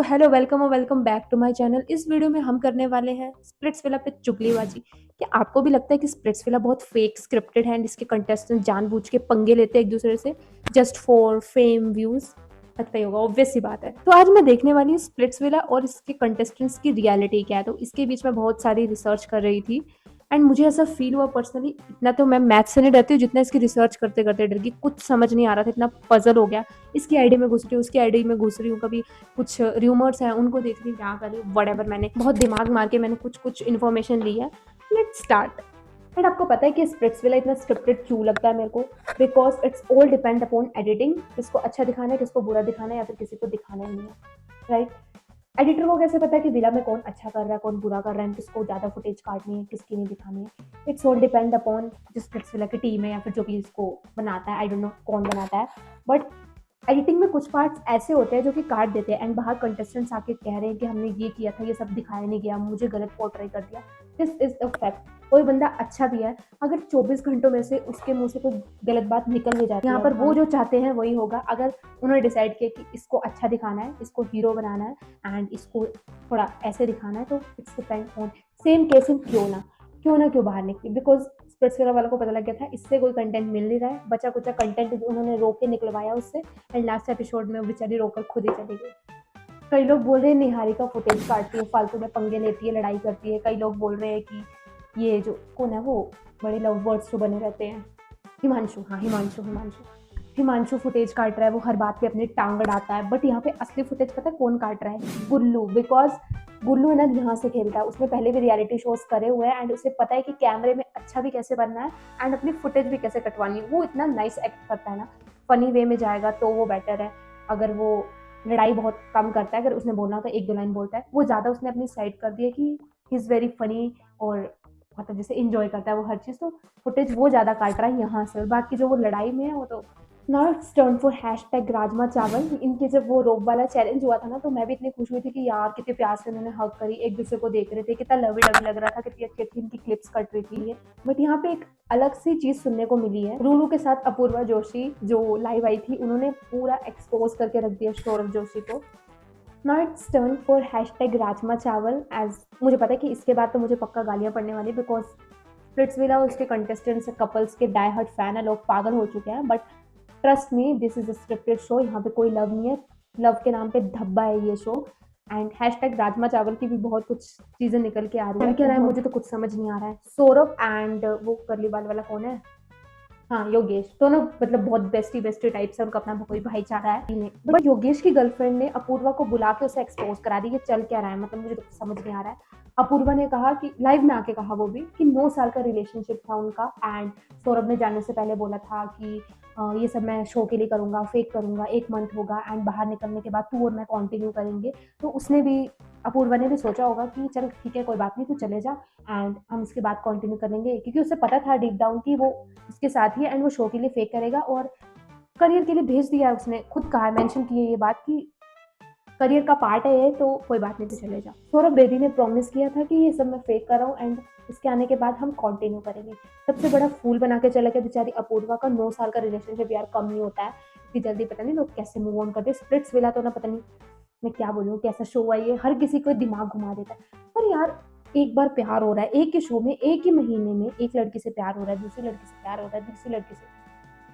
तो hello, welcome और welcome back to my channel. इस वीडियो में हम करने वाले हैं स्प्लिट्सविला पे चुगलीबाजी। क्या आपको भी लगता है कि स्प्लिट्सविला बहुत फेक स्क्रिप्टेड है एंड इसके कंटेस्टेंट जानबूझ के पंगे लेते हैं एक दूसरे से जस्ट फॉर फेम व्यूज? पता ही होगा, ऑब्वियस सी बात है। तो आज मैं देखने वाली हूँ स्प्लिट्सविला और इसके कंटेस्टेंट्स की रियलिटी क्या है। तो इसके बीच में बहुत सारी रिसर्च कर रही थी एंड मुझे ऐसा फील हुआ पर्सनली, इतना तो मैं मैथ से नहीं डरती हूँ जितना इसकी रिसर्च करते करते डर गई। कुछ समझ नहीं आ रहा था, इतना पजल हो गया। इसकी आईडी में घुस रही हूँ, उसकी आईडी में घुस रही हूँ, कभी कुछ र्यूमर्स हैं उनको देख रही हूँ, क्या कर रही हूँ, वट मैंने बहुत दिमाग मार के मैंने कुछ कुछ इन्फॉर्मेशन ली है। Let's start. बट आपको पता है कि स्प्लिट्सविला इतना स्क्रिप्टेड क्यों लगता है मेरे को? Because it's all depend upon editing. किसको अच्छा दिखाना है, किसको बुरा दिखाना है, या फिर किसी को दिखाना ही नहीं है, राइट? एडिटर को कैसे पता है कि विला में कौन अच्छा कर रहा है, कौन बुरा कर रहा है, किसको ज़्यादा फुटेज काटनी है, किसकी नहीं दिखानी है? इट्स ऑल डिपेंड अपॉन जो स्प्लिट्सविला की टीम है या फिर जो भी इसको बनाता है। आई डोंट नो कौन बनाता है, बट एडिटिंग में कुछ पार्ट्स ऐसे होते हैं जो कि काट देते हैं एंड बाहर कंटेस्टेंट्स आके कह रहे हैं कि हमने ये किया था, ये सब दिखाया नहीं गया, मुझे गलत पोर्ट्रे कर दिया। This is the fact. कोई बंदा अच्छा भी है, अगर 24 घंटों में से उसके मुंह से कोई गलत बात निकल भी जाती है, यहाँ पर वो जो चाहते हैं वही होगा। अगर उन्होंने डिसाइड किया कि इसको अच्छा दिखाना है, इसको हीरो बनाना है एंड इसको थोड़ा ऐसे दिखाना है, तो it's depend on. Same case in क्यों बाहर निकली, बिकॉज स्प्लिट्सविला वालों को पता लग गया था इससे कोई कंटेंट मिल नहीं रहा है। बचा कुचा कंटेंट उन्होंने रोक के निकलवाया उससे एंड लास्ट एपिसोड में वो बेचारी रोकर खुद ही चली गई। कई लोग बोल रहे हैं निहारिका फुटेज काटती है, फालतू में पंगे लेती है, लड़ाई करती है। कई लोग बोल रहे हैं कि ये जो कौन है वो बड़े लव बर्ड्स जो बने रहते हैं, हिमांशु, हाँ हिमांशु हिमांशु हिमांशु फुटेज काट रहा है, वो हर बात पे अपनी टांग अड़ाता है। बट यहाँ पे असली फुटेज पता है कौन काट रहा है? गुल्लू। बिकॉज गुल्लू है ना, यहाँ से खेलता है, उसने पहले भी रियलिटी शोज करे हुए हैं एंड उसे पता है कि कैमरे में अच्छा भी कैसे बनना है एंड अपनी फुटेज भी कैसे कटवानी है। वो इतना नाइस एक्ट करता है ना, फनी वे में जाएगा तो वो बेटर है। अगर वो लड़ाई बहुत कम करता है, अगर उसने बोलना होता है एक दो लाइन बोलता है, वो ज़्यादा उसने अपनी साइड कर दी है कि ही इज़ वेरी फनी और मतलब जैसे इंजॉय करता है वो हर चीज़। तो फुटेज वो ज़्यादा काट रहा है यहाँ से, और बाकी जो वो लड़ाई में है वो तो now it's turn for hashtag rajma चावल। इनके जब वो रोब वाला चैलेंज हुआ था ना, तो मैं भी इतनी खुश हुई थी कि यार कितने प्यार से उन्होंने हग करी, एक दूसरे को देख रहे थे, कितना लवी डवी लग रहा था, कितनी अच्छी अच्छी इनकी क्लिप्स कट रही थी। बट यहाँ पे एक अलग सी चीज सुनने को मिली है। रूलू के साथ अपूर्वा जोशी जो लाइव आई थी, उन्होंने पूरा एक्सपोज करके रख दिया सौरभ जोशी को। Now it's turn for hashtag rajma चावल। एज मुझे पता है कि इसके बाद तो मुझे पक्का गालियां पड़ने वाली, बिकॉज स्प्लिट्सविला और उसके कंटेस्टेंट्स कपल्स के डाई हार्ट फैन है, लोग पागल हो चुके हैं। But trust me, this is a scripted show. यहाँ पे कोई लव नहीं है, लव के नाम पे धब्बा है ये शो। एंड हैशटैग राजमा चावल की भी बहुत कुछ चीजें निकल के आ रही है। क्या रहा है मुझे तो कुछ समझ नहीं आ रहा है। सौरभ एंड वो करली बाल वाला कौन है? हाँ, योगेश। दोनों मतलब बहुत बेस्टी बेस्टी टाइप से, उनका अपना कोई भाईचारा है। बट योगेश की गर्लफ्रेंड ने अपूर्वा को बुला के उसे एक्सपोज करा दी। ये चल क्या रहा है, मतलब मुझे तो समझ नहीं आ रहा है। अपूर्वा ने कहा कि लाइव में आके कहा वो भी कि 9 साल का रिलेशनशिप था उनका एंड सौरभ ने जाने से पहले बोला था कि ये सब मैं शो के लिए करूंगा, फेक करूंगा, 1 मंथ होगा एंड बाहर निकलने के बाद तू और मैं कंटिन्यू करेंगे। तो उसने भी, अपूर्वा ने भी सोचा होगा कि चल ठीक है, कोई बात नहीं, तू चले जा एंड हम इसके बाद कंटिन्यू करेंगे, क्योंकि उसे पता था डीप डाउन कि वो उसके साथ ही है एंड वो शो के लिए फेक करेगा और करियर के लिए भेज दिया है। उसने खुद कहा, मेंशन की है ये बात कि करियर का पार्ट है ये, तो कोई बात नहीं, तो चले जा। सौरभ बेदी ने प्रॉमिस किया था कि ये सब मैं फेक कर रहा हूँ एंड इसके आने के बाद हम कंटिन्यू करेंगे। सबसे बड़ा फूल बना के चला गया बेचारी अपूर्वा का। 9 साल का रिलेशनशिप यार कम नहीं होता है इतनी जल्दी। पता नहीं लोग कैसे मूव ऑन करते। स्प्लिट्सविला तो ना, पता नहीं मैं क्या बोलूँ, कैसा शो है ये, हर किसी को दिमाग घुमा देता है। पर यार एक बार प्यार हो रहा है, एक ही शो में, एक ही महीने में एक लड़की से प्यार हो रहा है, दूसरी लड़की से प्यार हो रहा है, दूसरी लड़की से,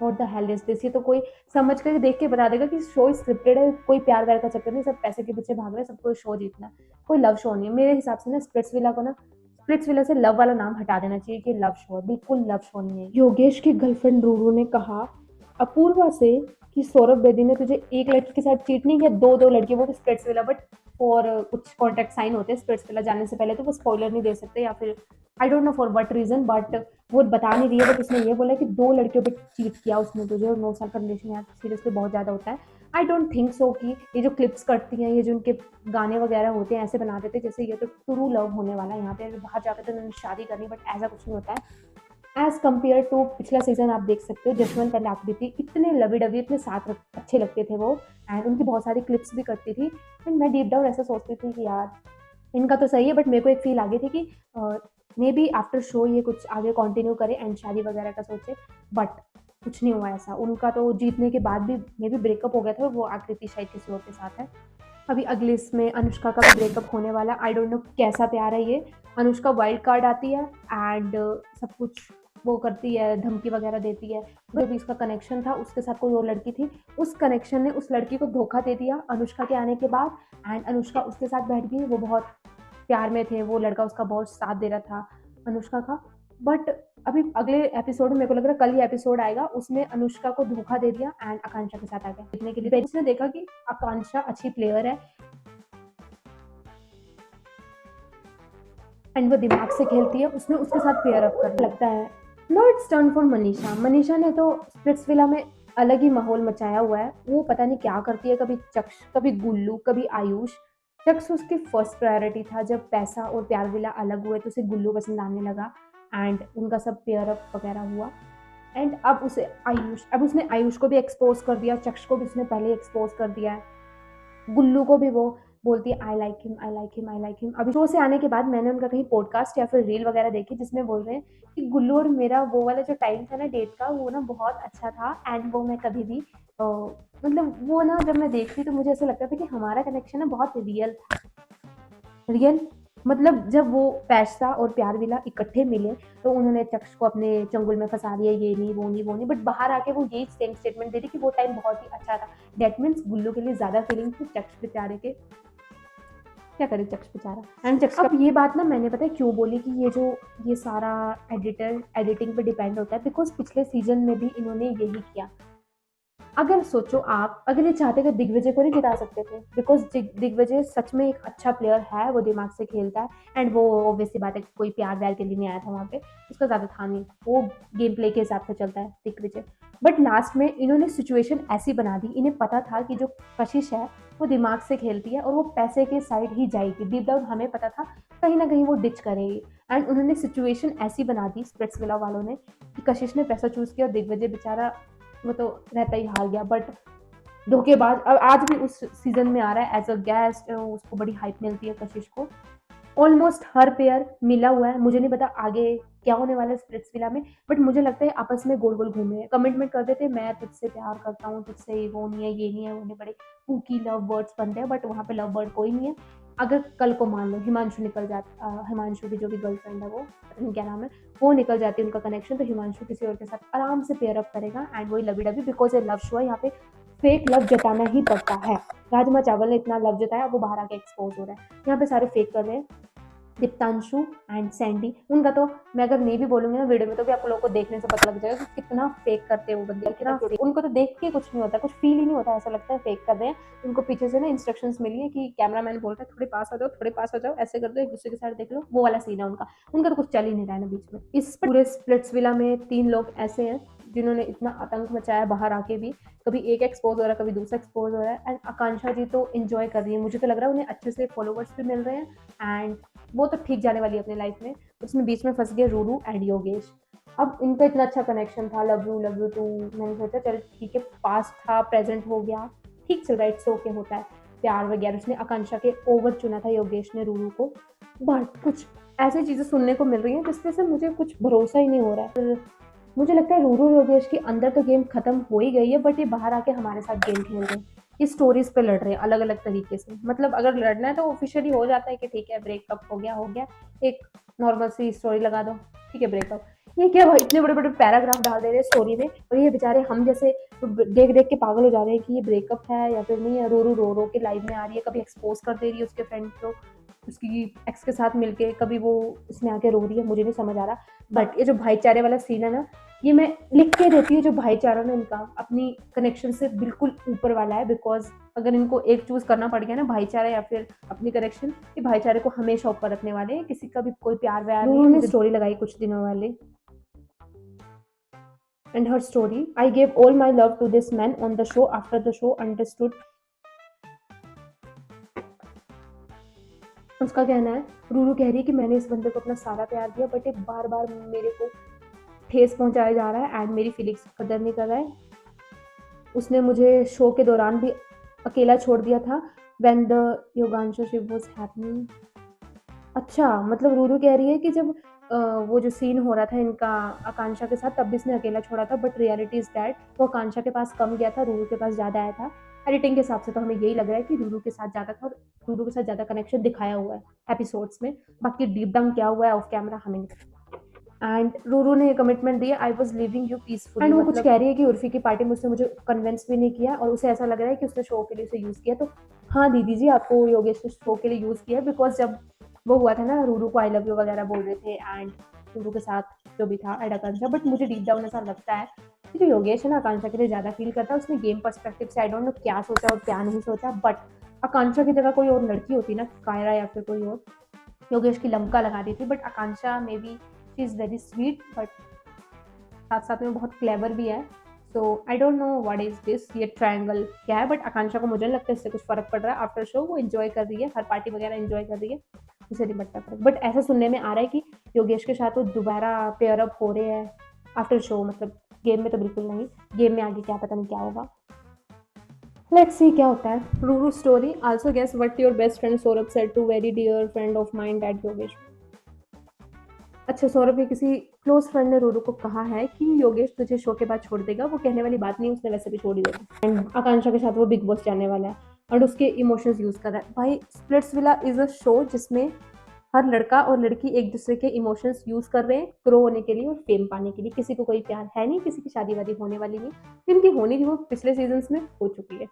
what the hell is this? ये तो कोई समझ कर देख के बता देगा कि शो स्क्रिप्टेड है, कोई प्यार व्यार का चक्कर नहीं, सब पैसे के पीछे भाग रहे हैं, सबको शो जीतना है। कोई लव शो नहीं है मेरे हिसाब से ना। स्प्लिट्सविला से लव वाला नाम हटा देना चाहिए कि लव शो है, बिल्कुल लव शो नहीं है। योगेश की गर्लफ्रेंड रूरू ने कहा अपूर्वा से कि सौरभ बेदी ने तुझे एक लड़की के साथ चीट नहीं किया, दो दो लड़की, वो भी स्प्लिट्सविला। बट और कुछ कॉन्ट्रैक्ट साइन होते हैं स्प्लिट्सविला जाने से पहले, तो वो स्पॉइलर नहीं दे सकते, या फिर I don't know for what reason, but वो बता नहीं रही है। बट उसने ये बोला कि 2 लड़कियों पे चीट किया उसने तुझे, और 9 साल का रिलेशन यार सीरियसली बहुत ज़्यादा होता है। आई डोंट थिंक सो कि ये जो क्लिप्स करती हैं, ये जो उनके गाने वगैरह होते हैं, ऐसे बना देते जैसे ये तो ट्रू लव होने वाला है यहाँ पे, बाहर जाकर तो उन्होंने शादी करनी, बट ऐसा कुछ नहीं होता है। एज कम्पेयर टू पिछला सीजन आप देख सकते हो, जशवंत एंड आकृति इतने लवी डवी, इतने साथ अच्छे लगते थे वो एंड उनकी बहुत सारी क्लिप्स भी करती थी। एंड मैं डीप डाउन ऐसा सोचती थी कि यार इनका तो सही है, बट मेरे को एक फील आ गई थी कि मे बी आफ्टर शो ये कुछ आगे कंटिन्यू करे एंड शादी वगैरह का सोचे। बट कुछ नहीं हुआ ऐसा। उनका तो जीतने के बाद भी मे बी ब्रेकअप हो गया था, वो आकृति शायद किसी और के साथ है। अभी अगले इसमें अनुष्का का भी ब्रेकअप होने वाला है। आई डोंट नो कैसा प्यार है ये। अनुष्का वाइल्ड कार्ड आती है एंड सब कुछ वो करती है, धमकी वगैरह देती है। जो भी इसका कनेक्शन था उसके साथ कोई और लड़की थी, उस कनेक्शन ने उस लड़की को धोखा दे दिया अनुष्का के आने के बाद एंड अनुष्का उसके साथ बैठ गई। वो बहुत प्यार में थे, वो लड़का उसका बहुत साथ दे रहा था अनुष्का का। बट अभी अगले एपिसोड में मेरे को लग रहा है कल ही एपिसोड आएगा, उसने अनुष्का को धोखा दे दिया एंड आकांक्षा के साथ आ गया देखने के लिए। उसने देखा कि आकांक्षा अच्छी प्लेयर है एंड वो दिमाग से खेलती है, उसने उसके साथ पेयर अप कर लगता है। No it's turn for Manisha. Manisha ने तो स्प्लिट्सविला में अलग ही माहौल मचाया हुआ है। वो पता नहीं क्या करती है, कभी चक्ष, कभी गुल्लू, कभी आयुष। चक्ष उसकी फर्स्ट प्रायोरिटी था, जब पैसा और प्यार विला अलग हुए तो उसे गुल्लू पसंद आने लगा एंड उनका सब पेयर अप वगैरह हुआ एंड अब उसने आयुष को भी एक्सपोज कर दिया, चक्ष को भी उसने पहले एक्सपोज कर दिया है, गुल्लू को भी वो बोलती है I like him, I like him, I like him. अभी शो से आने के बाद मैंने उनका कहीं पॉडकास्ट या फिर रील वगैरह देखी जिसमें बोल रहे हैं कि गुल्लू और मेरा वो वाला जो टाइम था ना डेट का, वो ना बहुत अच्छा था एंड वो मैं कभी भी मतलब वो ना जब मैं देखती तो मुझे ऐसा लगता था कि हमारा कनेक्शन है बहुत रियल रियल। मतलब जब वो पैसा और प्यार विला इकट्ठे मिले तो उन्होंने चक्ष को अपने चंगुल में फंसा दिया, ये नहीं वो नहीं वो नहीं, बट बाहर आके वो यही सेम स्टेटमेंट दे दी कि वो टाइम बहुत ही अच्छा था। डेट मीन्स गुल्लू के लिए ज्यादा फीलिंग थी चक्ष बेचारे के। क्या करे चक्ष बेचारा एंड चक्ष। अब ये बात ना मैंने पता है क्यों बोली कि ये सारा एडिटिंग पे डिपेंड होता है, बिकॉज पिछले सीजन में भी इन्होंने यही किया। अगर सोचो आप, अगर ये चाहते तो दिग्विजय को नहीं जिता सकते थे, बिकॉज दिग्विजय सच में एक अच्छा प्लेयर है, वो दिमाग से खेलता है एंड वो ऑब्वियसली बात है कोई प्यार व्यार के लिए नहीं आया था वहाँ पे, उसका ज़्यादा था नहीं, वो गेम प्ले के हिसाब से चलता है दिग्विजय। बट लास्ट में इन्होंने सिचुएशन ऐसी बना दी, इन्हें पता था कि जो कशिश है वो दिमाग से खेलती है और वो पैसे के साइड ही जाएगी। डीप डाउन हमें पता था कहीं ना कहीं वो डिच करेगी एंड उन्होंने सिचुएशन ऐसी बना दी स्प्लिट्सविला वालों ने कि कशिश ने पैसा चूज किया और दिग्विजय बेचारा वो तो रहता ही हार गया। बट धोखेबाज अब आज भी उस सीजन में आ रहा है एज अ गेस्ट, उसको बड़ी हाइप मिलती है कशिश को। ऑलमोस्ट हर पेयर मिला हुआ है, मुझे नहीं पता आगे क्या होने वाला है स्प्लिट्सविला में, बट मुझे लगता है आपस में गोल गोल घूमे हैं, कमिटमेंट कर देते मैं तुझसे प्यार करता हूँ, तुझसे वो नहीं है ये नहीं है वो नहीं, बड़े पूकी लव बर्ड्स बनते हैं, बट वहाँ पे लव बर्ड कोई नहीं है। अगर कल को मान लो हिमांशु निकल जाता, हिमांशु की जो भी गर्लफ्रेंड है वो पता नहीं क्या नाम है, वो निकल जाती है उनका कनेक्शन, तो हिमांशु किसी और के साथ आराम से पेयर अप करेगा एंड वही लवी डबी, बिकॉज ये लव शो है, यहाँ पे फेक लव जताना ही पड़ता है। राजमा चावल ने इतना लव जताया, वो बाहर आके एक्सपोज हो रहा है, यहाँ पे सारे फेक कर रहे हैं। दीप्तांशु एंड सैंडी, उनका तो मैं अगर नहीं भी बोलूंगी ना वीडियो में तो भी आप लोगों को देखने से पता लग जाएगा कि कितना फेक करते हैं वो बंदे, कितना फेक। उनको तो देख के कुछ नहीं होता, कुछ फील ही नहीं होता, ऐसा लगता है फेक कर रहे हैं। उनको पीछे से ना इंस्ट्रक्शंस मिली है कि कैमरामैन बोल रहा है थोड़े पास आ जाओ, थोड़े पास आ जाओ, ऐसे कर दो, एक दूसरे के साथ देख लो, वो वाला सीन है उनका। उनका तो कुछ चल ही नहीं रहा है ना बीच में। इस पूरे स्प्लिट्सविला में 3 लोग ऐसे हैं जिन्होंने इतना आतंक मचाया बाहर आके भी, कभी एक एक्सपोज हो रहा है कभी दूसरा एक्सपोज हो रहा है एंड आकांक्षा जी तो एंजॉय कर रही है, मुझे तो लग रहा है उन्हें अच्छे से फॉलोवर्स भी मिल रहे हैं एंड वो तो ठीक जाने वाली है अपनी लाइफ में। उसमें बीच में फंस गए रूरू एंड योगेश। अब इनका इतना अच्छा कनेक्शन था, लव यू टू, मैंने सोचा चल ठीक है, पास्ट था प्रेजेंट हो गया, ठीक चल रहा है, इट्स ओके होता है प्यार वगैरह। उसने आकांक्षा के ओवर चुना था योगेश ने रूरू को, बट कुछ ऐसी चीज़ें सुनने को मिल रही हैं जिससे से मुझे कुछ भरोसा ही नहीं हो रहा है। मुझे लगता है रूरू योगेश के अंदर तो गेम खत्म हो ही गई है, बट ये बाहर आके हमारे साथ गेम खेल रहे हैं, ये स्टोरीज पे लड़ रहे हैं अलग अलग तरीके से। मतलब अगर लड़ना है तो ऑफिशियली हो जाता है कि ठीक है ब्रेकअप हो गया, एक नॉर्मल सी स्टोरी लगा दो, ठीक है ब्रेकअप। ये क्या भाई इतने बड़े बड़े पैराग्राफ डाल दे रहे हैं स्टोरी में, और ये बेचारे हम जैसे तो देख देख के पागल हो जा रहे हैं कि ये ब्रेकअप है या फिर नहीं है। रो रो के लाइव में आ रही है, कभी एक्सपोज कर दे रही है उसके फ्रेंड को उसकी एक्स के साथ मिलके, कभी वो उसमें आके रो रही है, मुझे नहीं समझ आ रहा। बट ये जो भाईचारे वाला सीन है ना, ये मैं लिख के देती हूँ, जो भाईचारा ना इनका अपनी कनेक्शन से बिल्कुल ऊपर वाला है, बिकॉज अगर इनको एक चूज करना पड़ गया ना, भाईचारा या फिर अपनी कनेक्शन, ये भाईचारे को हमेशा ऊपर रखने वाले हैं, किसी का भी कोई प्यार व्यार नहीं। उन्होंने स्टोरी लगाई कुछ दिनों वाले and her story. I gave all my love to this man on the show after the show understood. उसका कहना है, रूरू कह रही है कि मैंने इस बंदे को अपना सारा प्यार दिया, बट ये बार बार मेरे को ठेस पहुंचाया जा रहा है एंड मेरी फीलिंग्स की कदर नहीं कर रहा है। उसने मुझे शो के दौरान भी अकेला छोड़ दिया था when the Yoganshu Shiv was happening. अच्छा, मतलब रूरू कह रही है कि जब वो जो सीन हो रहा था इनका आकांक्षा के साथ, तब भी इसने अकेला छोड़ा था, बट रियलिटी इज दैट वो आकांक्षा के पास कम गया था, रूरू के पास ज़्यादा आया था एडिटिंग के हिसाब से तो हमें यही लग रहा है कि रूरू के साथ ज़्यादा था और रूरू के साथ ज़्यादा कनेक्शन दिखाया हुआ है एपिसोड्स में। बाकी डीप डाउन क्या हुआ है ऑफ कैमरा हमें नहीं पता। एंड रूरू ने कमिटमेंट दिया, I was living you peacefully. And वो कुछ कह रही है कि उर्फी की पार्टी में उसने मुझे कन्विंस भी नहीं किया और उसे ऐसा लग रहा है कि उसने शो के लिए उसे यूज़ किया। तो हाँ दीदी जी, आपको योगेश ने शो के लिए यूज़ किया, बिकॉज जब वो हुआ था ना, रूरू को आई लव यू वगैरह बोल रहे थे एंड रूरू के साथ जो भी था एड आकांक्षा, बट मुझे डीप डाउन ऐसा लगता है कि जो योगेश है ना आकांक्षा के लिए ज़्यादा फील करता है। उसने गेम पर्सपेक्टिव से आई डोंट नो क्या सोचा और क्या नहीं सोचा, बट आकांक्षा की जगह कोई और लड़की होती ना, कायरा या फिर कोई और, योगेश की लंका लगा दी थी। But Akanksha maybe she is very sweet, but साथ साथ में बहुत क्लेवर भी है। So I don't know what is this, ये ट्रायंगल क्या है, बट आकांक्षा को मुझे नहीं लगता इससे कुछ फर्क पड़ रहा है। आफ्टर शो वो एंजॉय कर रही है, हर पार्टी वगैरह एंजॉय कर रही है, उसे नहीं पड़ता फर्क। बट ऐसा सुनने में आ रहा है कि योगेश के साथ वो दोबारा पेयर अप हो रहे हैं आफ्टर शो, मतलब गेम में तो बिल्कुल नहीं, गेम में आगे क्या पता नहीं क्या होगा। लेट्स सी क्या होता है। रूरू story also guess what your best friend Saurabh said to very dear friend of mind that Yogesh. अच्छा, सौरभ के किसी क्लोज फ्रेंड ने रूरू को कहा है कि योगेश तुझे शो के बाद छोड़ देगा। वो कहने वाली बात नहीं, उसने वैसे भी छोड़ ही देगा। एंड आकांक्षा के साथ वो बिग बॉस जाने वाला है और उसके इमोशंस यूज कर रहा है। भाई स्प्लिट्सविला इज अ शो जिसमें हर लड़का और लड़की एक दूसरे के इमोशंस यूज कर रहे हैं ग्रो होने के लिए और फेम पाने के लिए। किसी को कोई प्यार है नहीं, किसी की शादी वादी होने वाली नहीं, जिनकी होनी थी वो पिछले सीजन में हो चुकी है।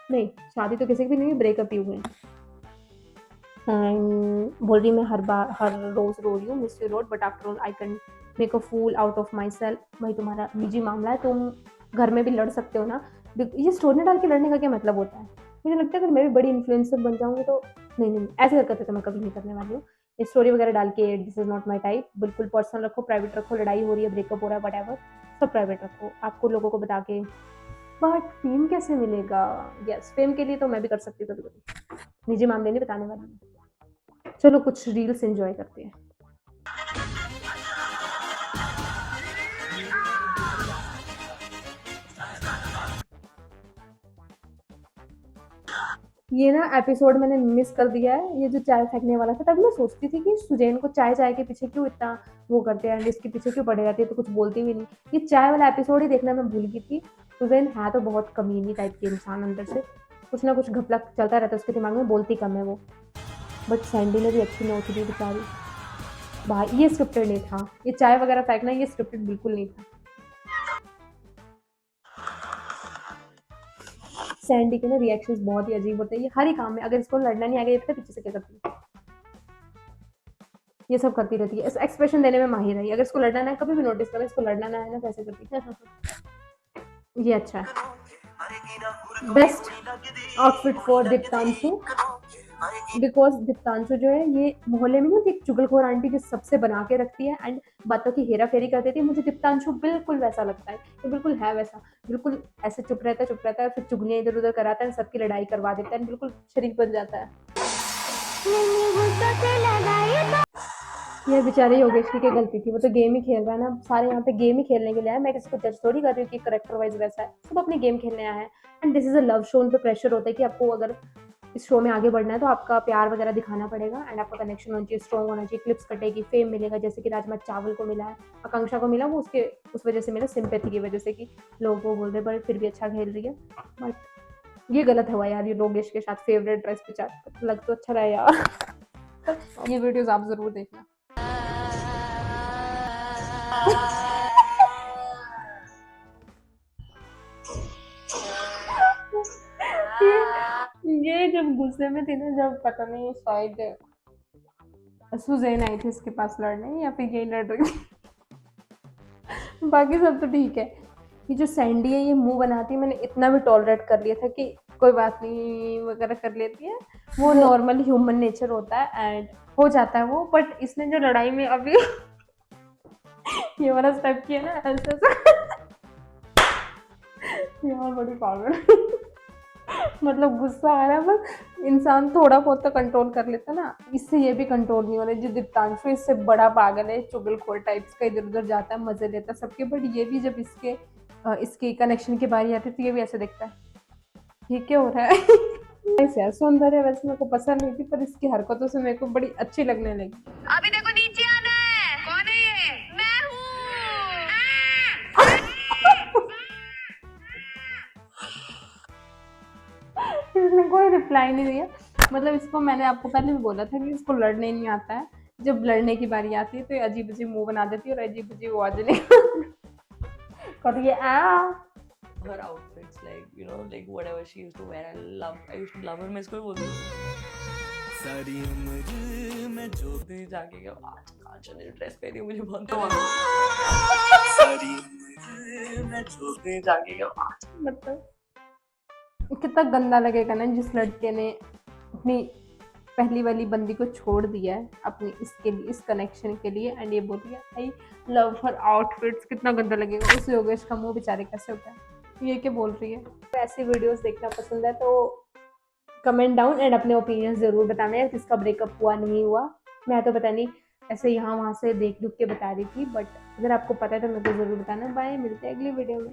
नहीं, शादी तो किसी की भी नहीं, ब्रेकअप ही हुए हैं। बोल रही मैं हर बार हर रोज रो रही हूँ, miss you road, but after all I can make a fool out of myself. भाई तुम्हारा निजी मामला है, तुम घर में भी लड़ सकते हो ना। ये स्टोरी डाल के लड़ने का क्या मतलब होता है? मुझे लगता है अगर मैं भी बड़ी इन्फ्लुएंसर बन जाऊंगी तो नहीं नहीं, ऐसी हरकतें तो मैं कभी नहीं करने वाली हूँ। ये स्टोरी वगैरह डाल के this is not my type, बिल्कुल पर्सनल रखो, प्राइवेट रखो। लड़ाई हो रही है, ब्रेकअप हो रहा है, वट एवर, सब प्राइवेट रखो। आपको लोगों को बता के बट फेम कैसे मिलेगा? यस, फेम के लिए तो मैं भी कर सकती हूँ कभी कभी, निजी मामले नहीं बताने वाली हूँ। चलो कुछ रील्स एंजॉय करते हैं। ये ना एपिसोड मैंने मिस कर दिया है, ये जो चाय फेंकने वाला था। तब मैं सोचती थी कि सुजैन को चाय चाय के पीछे क्यों इतना वो करते हैं, इसके पीछे क्यों पड़े रहती है, तो कुछ बोलती भी नहीं। ये चाय वाला एपिसोड ही देखना मैं भूल गई थी। सुजैन है तो बहुत कमीनी टाइप की इंसान, अंदर से कुछ ना कुछ घपला चलता रहता है उसके दिमाग में, बोलती कम है वो। बट सैंडी ने भी अच्छी नोट दी बेचारी। भाई ये स्क्रिप्टेड नहीं था, ये चाय वगैरह फेंकना ये स्क्रिप्टेड बिल्कुल नहीं था। सैंडी के ना रिएक्शंस बहुत ही अजीब होते हैं, ये हर ही काम में। अगर इसको लड़ना नहीं आ गया, ये पता पीछे से क्या करती है, ये सब करती रहती है। इस एक्सप्रेशन देने में माहिर है। अगर इसको लड़ना ना है, कभी भी नोटिस करो, इसको लड़ना ना है ना, कैसे करती है। ये अच्छा है। Best outfit for Diptanshu, because Diptanshu जो है ये मोहल्ले में नहीं एक चुगलखोर आंटी जो सबसे बना के रखती है एंड बातों की हेरा फेरी कर देती है। मुझे दीप्तांशु बिल्कुल वैसा लगता है, ये बिल्कुल है वैसा, बिल्कुल ऐसे चुप रहता है, फिर चुगलियां इधर उधर कराता है, सबकी लड़ाई करवा देता है, बिल्कुल शरीफ बन जाता है। ये बेचारे योगेश की क्या गलती थी, वो तो गेम ही खेल रहा है ना, सारे यहाँ पे गेम ही खेलने के लिए आए। मैं किसी को जज थोड़ी कर रही हूँ कि करेक्टर वाइज वैसा है, सब अपने गेम खेलने आए हैं। And this is a love show, उन पे प्रेशर होता है कि आपको अगर इस शो में आगे बढ़ना है तो आपका प्यार वगैरह दिखाना पड़ेगा एंड आपका कनेक्शन होना चाहिए, स्ट्रॉन्ग होना चाहिए, क्लिप्स कटेगी, फेम मिलेगा, जैसे कि राजमा चावल को मिला है, आकांक्षा को मिला, वो उसके उस वजह से मिला, सिंपैथी की वजह से कि लोग वो बोल रहे बट फिर भी अच्छा खेल रही है। बट ये गलत हुआ यार, ये योगेश के साथ फेवरेट ड्रेस बेचारा, लग तो अच्छा रहा है यार। ये वीडियोस आप जरूर देखना। ये जब गुस्से में थी ना, जब पता नहीं शायद सुजैन आई थी इसके पास लड़ने या फिर यही लड़ रही थी। बाकी सब तो ठीक है। ये जो सैंडी है ये मुंह बनाती है, मैंने इतना भी टॉलरेट कर लिया था कि कोई बात नहीं वगैरह कर लेती है, वो नॉर्मल ह्यूमन नेचर होता है एंड हो जाता है वो। बट इसने जो लड़ाई में अभी ये वाला स्टेप किया ना ऐसे यार बड़ी पागल। मतलब गुस्सा आ रहा है, बस इंसान थोड़ा बहुत तो कंट्रोल कर लेता ना, इससे ये भी कंट्रोल नहीं हो रहा है। जो दीप्तांशु इससे बड़ा पागल है, चुगलखोर टाइप्स का, इधर उधर जाता है, मजे लेता है सबके। बट ये भी जब इसके कनेक्शन की बारी आती है तो ये भी ऐसे देखता है, ये क्या हो रहा है। ऐसे यार सौंदर्य वैसे मेरे को पसंद नहीं थी, पर इसकी हरकतों से मेरे को बड़ी अच्छी लगने लगी। अभी देखो नीचे आना है, कौन है ये? मैं हूँ। कोई रिप्लाई नहीं दिया। मतलब इसको मैंने आपको पहले भी बोला था कि इसको लड़ने नहीं आता है, जब लड़ने की बारी आती है तो ये अजीब-अजीब मुँह बना देती है और अजीब-अजीब आवाज़ें कहती है her outfits, like you know, like whatever she used to wear. I used to love her. मैं इसको भी बोलती हूँ सारी उम्र मैं जो भी जाके क्या आज कांचन ने ड्रेस पहनी मुझे बहुत सारी उम्र मैं जो भी जाके क्या आज मतलब कितना गंदा लगेगा ना जिस लड़के ने अपनी पहली वाली बंदी को छोड़ दिया है अपनी इसके लिए, इस कनेक्शन के लिए, एंड ये बोल दिया आई लव हर आउटफिट्स। कितना गंदा लगेगा उस योगेश का मुंह बेचारे कैसे होता है, ये क्या बोल रही है। तो ऐसी वीडियोस देखना पसंद है तो कमेंट डाउन एंड अपने ओपिनियन ज़रूर बताना यार, किसका ब्रेकअप हुआ नहीं हुआ। मैं तो पता नहीं ऐसे यहाँ वहाँ से देख दुख के बता रही थी, बट अगर आपको पता है तो मेरे को ज़रूर बताना। बाय, मिलते हैं अगली वीडियो में।